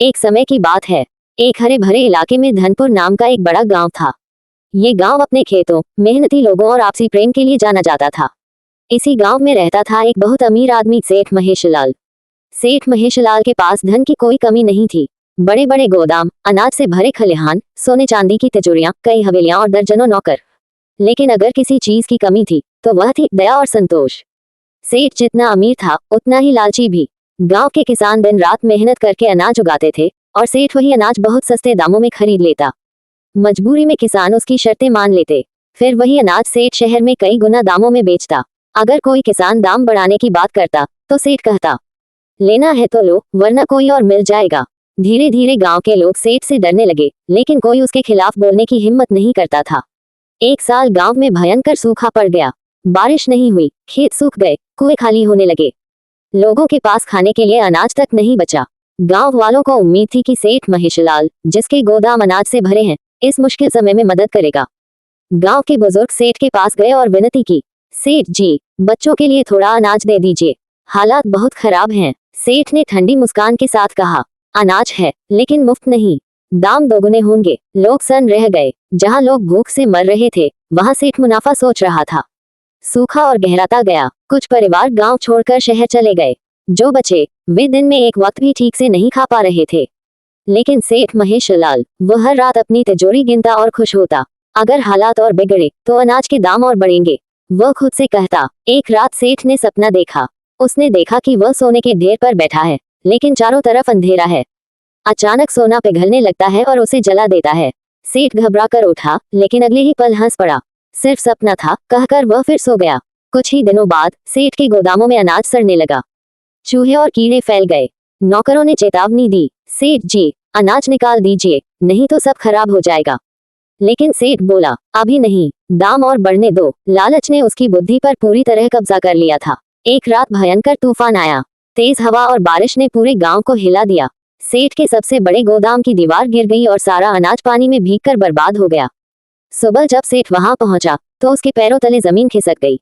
एक समय की बात है। एक हरे भरे इलाके में धनपुर नाम का एक बड़ा गांव था। ये गांव अपने खेतों, मेहनती लोगों और आपसी प्रेम के लिए जाना जाता था। इसी गांव में रहता था एक बहुत अमीर आदमी, सेठ महेशलाल। सेठ महेशलाल के पास धन की कोई कमी नहीं थी। बड़े बड़े गोदाम, अनाज से भरे खलिहान, सोने चांदी की तिजोरियां, कई हवेलियां और दर्जनों नौकर। लेकिन अगर किसी चीज की कमी थी तो वह थी दया और संतोष। सेठ जितना अमीर था उतना ही लालची भी। गांव के किसान दिन रात मेहनत करके अनाज उगाते थे और सेठ वही अनाज बहुत सस्ते दामों में खरीद लेता। मजबूरी में किसान उसकी शर्तें मान लेते। फिर वही अनाज सेठ शहर में कई गुना दामों में बेचता। अगर कोई किसान दाम बढ़ाने की बात करता तो सेठ कहता, लेना है तो लो, वरना कोई और मिल जाएगा। धीरे धीरे गांव के लोग सेठ से डरने लगे, लेकिन कोई उसके खिलाफ बोलने की हिम्मत नहीं करता था। एक साल गांव में भयंकर सूखा पड़ गया। बारिश नहीं हुई, खेत सूख गए, कुएं खाली होने लगे। लोगों के पास खाने के लिए अनाज तक नहीं बचा। गांव वालों को उम्मीद थी कि सेठ महेशलाल, जिसके गोदाम अनाज से भरे हैं, इस मुश्किल समय में मदद करेगा। गांव के बुजुर्ग सेठ के पास गए और विनती की, सेठ जी, बच्चों के लिए थोड़ा अनाज दे दीजिए, हालात बहुत खराब हैं। सेठ ने ठंडी मुस्कान के साथ कहा, अनाज है लेकिन मुफ्त नहीं, दाम दोगुने होंगे। लोग सन रह गए। जहां लोग भूख से मर रहे थे वहां सेठ मुनाफा सोच रहा था। सूखा और गहराता गया। कुछ परिवार गांव छोड़कर शहर चले गए। जो बचे वे दिन में एक वक्त भी ठीक से नहीं खा पा रहे थे। लेकिन सेठ महेशलाल, वह हर रात अपनी तिजोरी गिनता और खुश होता। अगर हालात और बिगड़े तो अनाज के दाम और बढ़ेंगे, वह खुद से कहता। एक रात सेठ ने सपना देखा। उसने देखा कि वह सोने के ढेर पर बैठा है, लेकिन चारों तरफ अंधेरा है। अचानक सोना पिघलने लगता है और उसे जला देता है। सेठ घबरा कर उठा, लेकिन अगले ही पल हंस पड़ा। सिर्फ सपना था, कहकर वह फिर सो गया। कुछ ही दिनों बाद सेठ के गोदामों में अनाज सड़ने लगा। चूहे और कीड़े फैल गए। नौकरों ने चेतावनी दी, सेठ जी, अनाज निकाल दीजिए, नहीं तो सब खराब हो जाएगा। लेकिन सेठ बोला, अभी नहीं, दाम और बढ़ने दो। लालच ने उसकी बुद्धि पर पूरी तरह कब्जा कर लिया था। एक रात भयंकर तूफान आया। तेज हवा और बारिश ने पूरे गांव को हिला दिया। सेठ के सबसे बड़े गोदाम की दीवार गिर गई और सारा अनाज पानी में भीगकर बर्बाद हो गया। सुबह जब सेठ वहां पहुंचा तो उसके पैरों तले जमीन खिसक गई।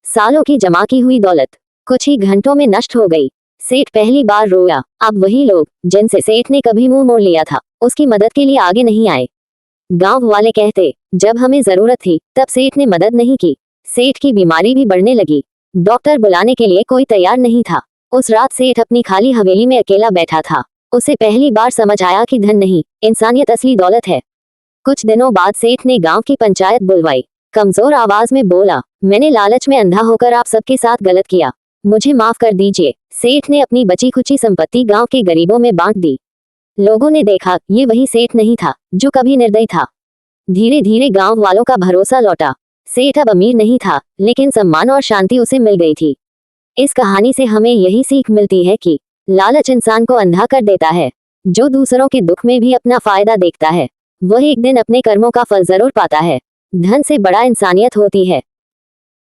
सालों की जमा की हुई दौलत कुछ ही घंटों में नष्ट हो गई। सेठ पहली बार रोया। अब वही लोग जिनसे सेठ ने कभी मुंह मोड़ लिया था, उसकी मदद के लिए आगे नहीं आए। गांव वाले कहते, जब हमें जरूरत थी तब सेठ ने मदद नहीं की। सेठ की बीमारी भी बढ़ने लगी। डॉक्टर बुलाने के लिए कोई तैयार नहीं था। उस रात सेठ अपनी खाली हवेली में अकेला बैठा था। उसे पहली बार समझ आया कि धन नहीं, इंसानियत असली दौलत है। कुछ दिनों बाद सेठ ने गांव की पंचायत बुलवाई। कमजोर आवाज में बोला, मैंने लालच में अंधा होकर आप सबके साथ गलत किया, मुझे माफ कर दीजिए। सेठ ने अपनी बची खुची संपत्ति गांव के गरीबों में बांट दी। लोगों ने देखा, ये वही सेठ नहीं था जो कभी निर्दयी था। धीरे धीरे गांव वालों का भरोसा लौटा। सेठ अब अमीर नहीं था, लेकिन सम्मान और शांति उसे मिल गई थी। इस कहानी से हमें यही सीख मिलती है कि लालच इंसान को अंधा कर देता है। जो दूसरों के दुख में भी अपना फायदा देखता है, वह एक दिन अपने कर्मों का फल जरूर पाता है। धन से बड़ा इंसानियत होती है।